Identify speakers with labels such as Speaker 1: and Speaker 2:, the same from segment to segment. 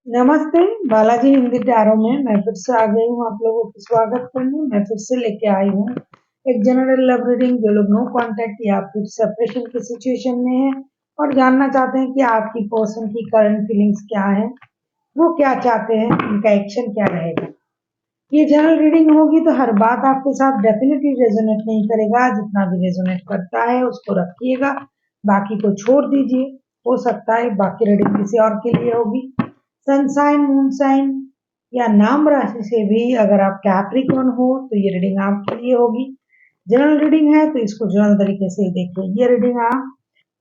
Speaker 1: नमस्ते, बालाजी हिंदी टैरो में मैं फिर से आ गई हूँ आप लोगों को स्वागत करने। मैं फिर से लेके आई हूँ एक जनरल लव रीडिंग। जो लोग नो कांटेक्ट या फिर सेपरेशन की सिचुएशन में है और जानना चाहते हैं कि आपकी पर्सन की करंट फीलिंग्स क्या है, वो क्या चाहते हैं, उनका एक्शन क्या रहेगा। ये जनरल रीडिंग होगी तो हर बात आपके साथ डेफिनेटली रेजोनेट नहीं करेगा। जितना भी रेजोनेट करता है उसको रखिएगा, बाकी को छोड़ दीजिए। हो सकता है बाकी रीडिंग किसी और के लिए होगी। सन साइन, मून साइन या नाम राशि से भी अगर आप कैप्रिकॉर्न हो तो ये रीडिंग आपके लिए होगी। जनरल रीडिंग है तो इसको जनरल तरीके से देखिए। ये रीडिंग आप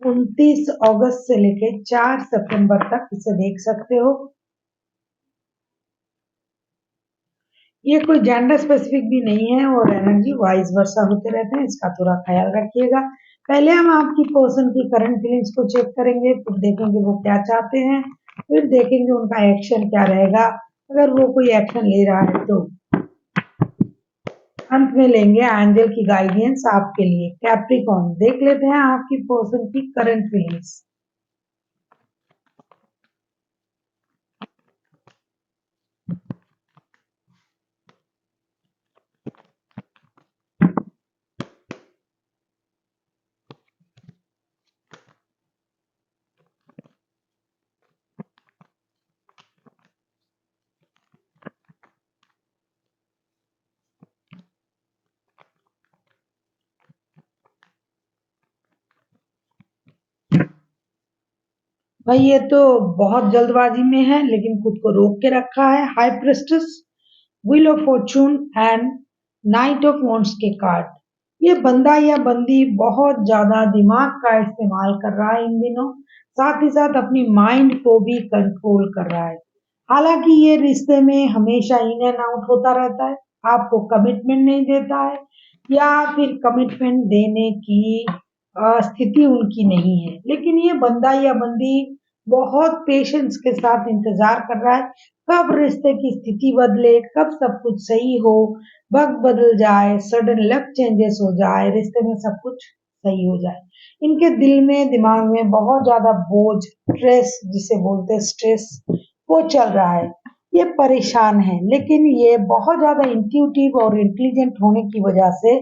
Speaker 1: 29 अगस्त से लेके 4 सितंबर तक इसे देख सकते हो। ये कोई जेंडर स्पेसिफिक भी नहीं है और एनर्जी वाइज वर्सा होते रहते हैं, इसका थोड़ा ख्याल रखिएगा। पहले हम आपकी पर्सन की करंट फीलिंग्स को चेक करेंगे, फिर देखेंगे वो क्या चाहते हैं, फिर देखेंगे उनका एक्शन क्या रहेगा। अगर वो कोई एक्शन ले रहा है तो अंत में लेंगे एंजल की गाइडेंस आपके लिए। कैप्रिकॉर्न, देख लेते हैं आपकी पर्सन की करंट फीलिंग्स। भाई ये तो बहुत जल्दबाजी में है लेकिन खुद को रोक के रखा है। High prestige, wheel of Fortune and night of wands के कार्ड। ये बंदा या बंदी बहुत ज्यादा दिमाग का इस्तेमाल कर रहा है इन दिनों, साथ ही साथ अपनी माइंड को भी कंट्रोल कर रहा है। हालांकि ये रिश्ते में हमेशा इन एंड आउट होता रहता है, आपको कमिटमेंट नहीं देता है या फिर कमिटमेंट देने की स्थिति उनकी नहीं है। लेकिन ये बंदा या बंदी बहुत पेशेंस के साथ इंतजार कर रहा है कब रिश्ते की स्थिति बदले, कब सब कुछ सही हो, वक्त बदल जाए, सडन लक चेंजेस हो जाए, रिश्ते में सब कुछ सही हो जाए। इनके दिल में, दिमाग में बहुत ज्यादा बोझ, स्ट्रेस जिसे बोलते हैं स्ट्रेस, वो चल रहा है। ये परेशान है लेकिन ये बहुत ज्यादा इंट्यूटिव और इंटेलिजेंट होने की वजह से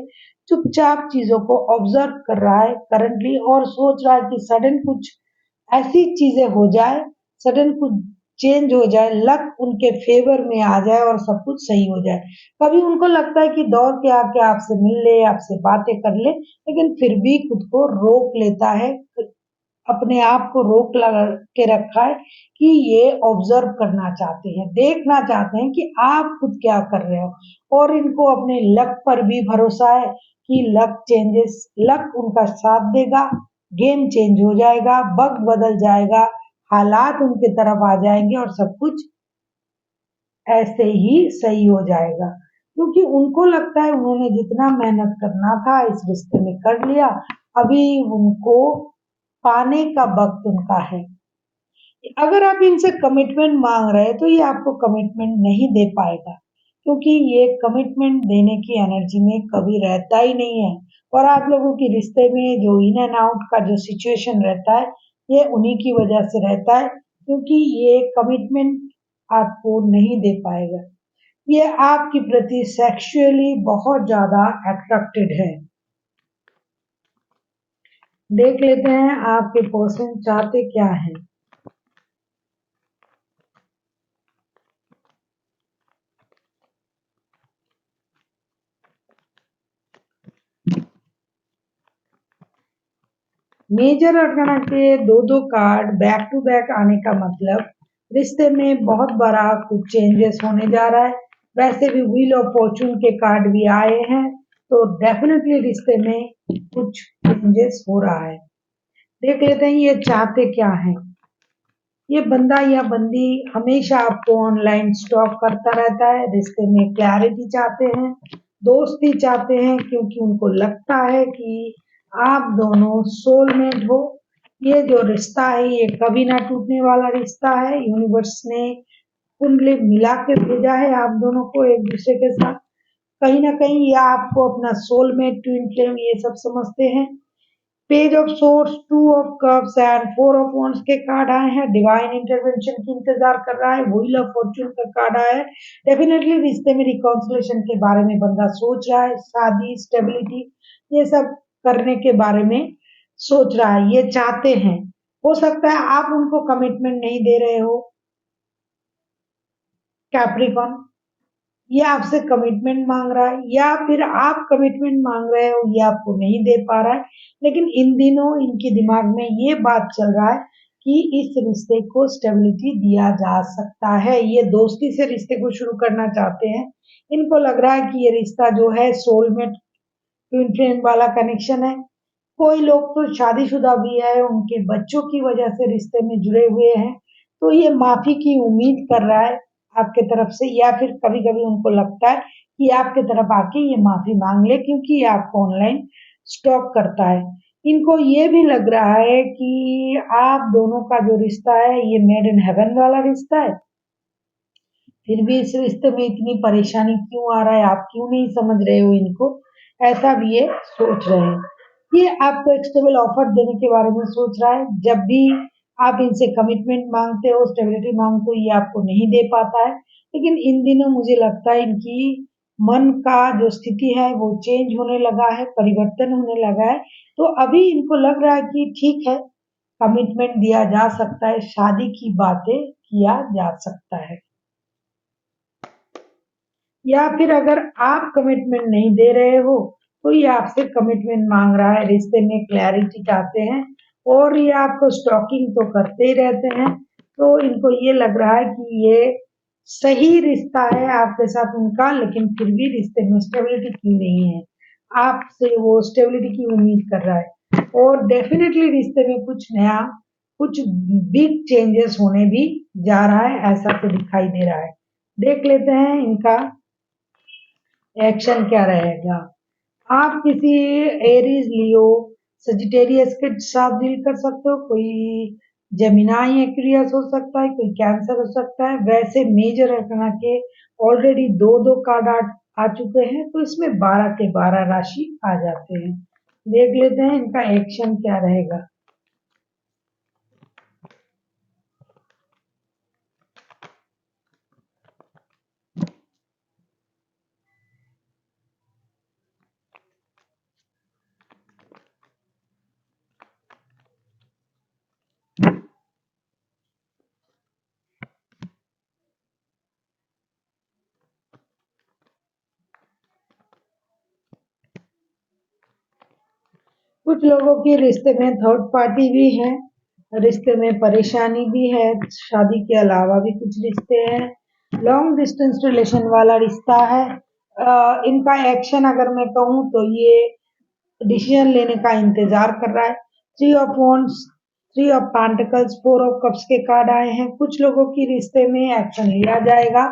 Speaker 1: चुपचाप चीजों को ऑब्जर्व कर रहा है करंटली और सोच रहा है कि सडन कुछ ऐसी चीजें हो जाए, सडन कुछ चेंज हो जाए, लक उनके फेवर में आ जाए और सब कुछ सही हो जाए। कभी उनको लगता है कि दौड़ के आके आपसे मिल ले, आपसे बातें कर ले, लेकिन फिर भी खुद को रोक लेता है। अपने आप को रोक लगा के रखा है कि ये ऑब्जर्व करना चाहते हैं, देखना चाहते हैं कि आप खुद क्या कर रहे हो। और इनको अपने लक पर भी भरोसा है कि लक चेंजेस, लक उनका साथ देगा, गेम चेंज हो जाएगा, वक्त बदल जाएगा, हालात उनके तरफ आ जाएंगे और सब कुछ ऐसे ही सही हो जाएगा। क्योंकि उनको लगता है उन्होंने जितना मेहनत करना था इस रिश्ते में कर लिया, अभी उनको पाने का वक्त उनका है। अगर आप इनसे कमिटमेंट मांग रहे हैं तो ये आपको कमिटमेंट नहीं दे पाएगा, क्योंकि ये कमिटमेंट देने की एनर्जी में कभी रहता ही नहीं है। और आप लोगों के रिश्ते में जो इन एंड आउट का जो सिचुएशन रहता है, ये उन्हीं की वजह से रहता है, क्योंकि ये कमिटमेंट आपको नहीं दे पाएगा। ये आपके प्रति सेक्सुअली बहुत ज्यादा अट्रैक्टेड है। देख लेते हैं आपके पर्सन चाहते क्या है। मेजर अरगना के दो दो कार्ड बैक टू बैक आने का मतलब रिश्ते में बहुत बड़ा कुछ चेंजेस होने जा रहा है। वैसे भी व्हील ऑफ फॉर्चून के कार्ड भी आए हैं तो डेफिनेटली रिश्ते में कुछ चेंजेस हो रहा है। देख लेते हैं ये चाहते क्या है। ये बंदा या बंदी हमेशा आपको ऑनलाइन स्टॉक करता रहता है, रिश्ते में क्लैरिटी चाहते हैं, दोस्ती चाहते हैं, क्योंकि उनको लगता है कि आप दोनों सोलमेट हो। ये जो रिश्ता है ये कभी ना टूटने वाला रिश्ता है। यूनिवर्स ने कुंडली मिला के भेजा है आप दोनों को एक दूसरे के साथ। कहीं ना कहीं ये आपको अपना सोलमेट, ट्विन फ्लेम ये सब समझते हैं। Page of source, two of cups and four of wands के कार्ड आए हैं। डिवाइन इंटरवेंशन की इंतजार कर रहा है। व्हील ऑफ फॉर्चून का कार्ड आया है। डेफिनेटली रिश्ते में रिकॉन्सिलेशन के बारे में बंदा सोच रहा है, शादी, स्टेबिलिटी, ये सब करने के बारे में सोच रहा है, ये चाहते हैं। हो सकता है आप उनको कमिटमेंट नहीं दे रहे हो कैप्रिकॉन, ये आपसे कमिटमेंट मांग रहा है, या फिर आप कमिटमेंट मांग रहे हो, ये आपको नहीं दे पा रहा है। लेकिन इन दिनों इनके दिमाग में ये बात चल रहा है कि इस रिश्ते को स्टेबिलिटी दिया जा सकता है। ये दोस्ती से रिश्ते को शुरू करना चाहते हैं। इनको लग रहा है कि ये रिश्ता जो है सोलमेट ट्विन फ्लेम वाला कनेक्शन है। कोई लोग तो शादीशुदा भी है, उनके बच्चों की वजह से रिश्ते में जुड़े हुए हैं, तो ये माफी की उम्मीद कर रहा है आपके तरफ से, या फिर कभी-कभी उनको लगता है कि आपके तरफ आके ये माफी मांग ले क्योंकि ये आपको ऑनलाइन स्टॉक करता है। इनको ये भी लग रहा है कि आप दोनों का जो रिश्ता है ये मेड इन हेवन वाला रिश्ता है। फिर भी इस रिश्ते में इतनी परेशानी क्यों आ रहा है, आप क्यों नहीं समझ रहे हो इनको, ऐसा भी ये सोच रहे हैं। ये आपको एक स्टेबल ऑफर देने के बारे में सोच रहा है। जब भी आप इनसे कमिटमेंट मांगते हो, स्टेबिलिटी मांगते हो, ये आपको नहीं दे पाता है। लेकिन इन दिनों मुझे लगता है इनकी मन का जो स्थिति है वो चेंज होने लगा है, परिवर्तन होने लगा है। तो अभी इनको लग रहा है कि ठीक है, कमिटमेंट दिया जा सकता है, शादी की बातें किया जा सकता है। या फिर अगर आप कमिटमेंट नहीं दे रहे हो, तो ये आपसे कमिटमेंट मांग रहा है, रिश्ते में क्लैरिटी चाहते हैं, और ये आपको स्टॉकिंग तो करते ही रहते हैं। तो इनको ये लग रहा है कि ये सही रिश्ता है आपके साथ उनका, लेकिन फिर भी रिश्ते में स्टेबिलिटी क्यों नहीं है, आपसे वो स्टेबिलिटी की उम्मीद कर रहा है। और डेफिनेटली रिश्ते में कुछ नया, कुछ बिग चेंजेस होने भी जा रहा है, ऐसा तो दिखाई दे रहा है। देख लेते हैं इनका एक्शन क्या रहेगा। आप किसी एरीज, लियो, सजिटेरियस के साथ डील कर सकते हो। कोई जेमिनाई एक्वेरियस हो सकता है, कोई कैंसर हो सकता है। वैसे मेजर रखना के ऑलरेडी दो दो कार्ड आ चुके हैं, तो इसमें 12 के 12 राशि आ जाते हैं। देख लेते हैं इनका एक्शन क्या रहेगा। कुछ लोगों के रिश्ते में थर्ड पार्टी भी है, रिश्ते में परेशानी भी है, शादी के अलावा भी कुछ रिश्ते हैं। लॉन्ग डिस्टेंस रिलेशन वाला रिश्ता है। इनका एक्शन अगर मैं कहूँ तो ये डिसीजन लेने का इंतजार कर रहा है। Three of wands, three of pentacles, four of cups के कार्ड आए हैं। कुछ लोगों की रिश्ते में एक्शन लिया जाएगा,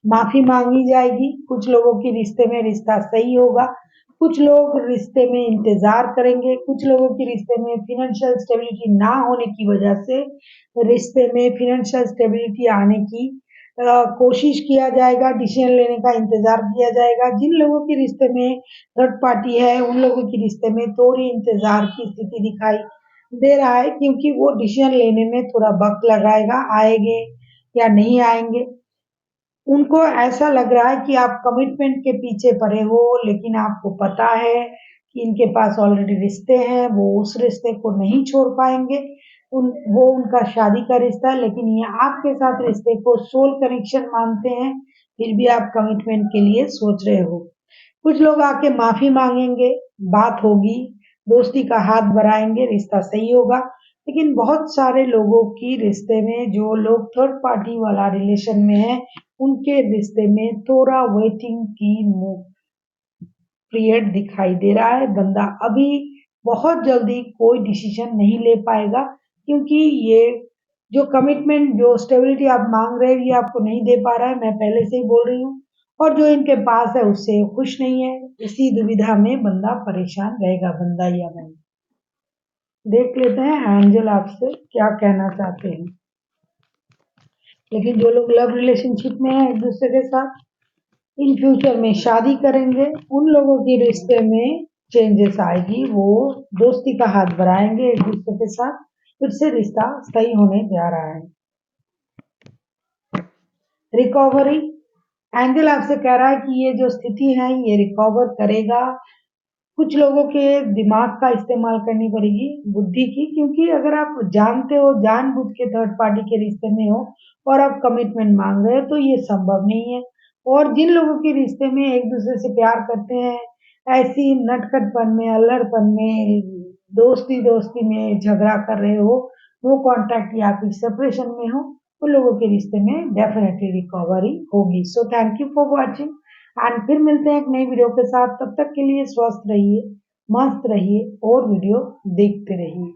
Speaker 1: माफी मांगी जाएगी। कुछ लोगों की रिश्ते में रिश्ता सही होगा। कुछ लोग रिश्ते में इंतजार करेंगे। कुछ लोगों की रिश्ते में फिनेंशियल स्टेबिलिटी ना होने की वजह से रिश्ते में फिनेंशियल स्टेबिलिटी आने की कोशिश किया जाएगा, डिसीजन लेने का इंतजार किया जाएगा। जिन लोगों के रिश्ते में थर्ड पार्टी है, उन लोगों के रिश्ते में थोड़ी इंतजार की स्थिति दिखाई दे रहा है, क्योंकि वो डिसीजन लेने में थोड़ा वक्त लगाएगा, आएंगे या नहीं आएंगे। उनको ऐसा लग रहा है कि आप कमिटमेंट के पीछे पड़े हो, लेकिन आपको पता है कि इनके पास ऑलरेडी रिश्ते हैं, वो उस रिश्ते को नहीं छोड़ पाएंगे। वो उनका शादी का रिश्ता है, लेकिन ये आपके साथ रिश्ते को सोल कनेक्शन मानते हैं। फिर भी आप कमिटमेंट के लिए सोच रहे हो। कुछ लोग आके माफी मांगेंगे, बात होगी, दोस्ती का हाथ बढ़ाएंगे, रिश्ता सही होगा। लेकिन बहुत सारे लोगों की रिश्ते में, जो लोग थर्ड पार्टी वाला रिलेशन में है, उनके रिश्ते में थोड़ा वेटिंग की पीरियड दिखाई दे रहा है। बंदा अभी बहुत जल्दी कोई डिसीजन नहीं ले पाएगा, क्योंकि ये जो कमिटमेंट, जो स्टेबिलिटी आप मांग रहे हो, ये आपको नहीं दे पा रहा है। मैं पहले से ही बोल रही हूँ। और जो इनके पास है उससे खुश नहीं है। इसी दुविधा में बंदा परेशान रहेगा, बंदा या मैं। देख लेते हैं एंजल आपसे क्या कहना चाहते हैं। लेकिन जो लोग लव रिलेशनशिप में है एक दूसरे के साथ, इन फ्यूचर में शादी करेंगे, उन लोगों के रिश्ते में चेंजेस आएगी, वो दोस्ती का हाथ बढ़ाएंगे एक दूसरे के साथ, फिर से रिश्ता सही होने जा रहा है। रिकवरी, एंजल आपसे कह रहा है कि ये जो स्थिति है ये रिकवर करेगा। कुछ लोगों के दिमाग का इस्तेमाल करनी पड़ेगी, बुद्धि की, क्योंकि अगर आप जानते हो जानबूझ के थर्ड पार्टी के रिश्ते में हो और आप कमिटमेंट मांग रहे हो तो ये संभव नहीं है। और जिन लोगों के रिश्ते में एक दूसरे से प्यार करते हैं, ऐसी नटखटपन में, अल्हड़पन में, दोस्ती दोस्ती में झगड़ा कर रहे हो, नो कांटेक्ट या फिर सेपरेशन में हो, उन लोगों के रिश्ते में डेफिनेटली रिकवरी होगी। So thank you for watching and फिर मिलते हैं एक नई वीडियो के साथ। तब तक के लिए स्वस्थ रहिए, मस्त रहिए और वीडियो देखते रहिए।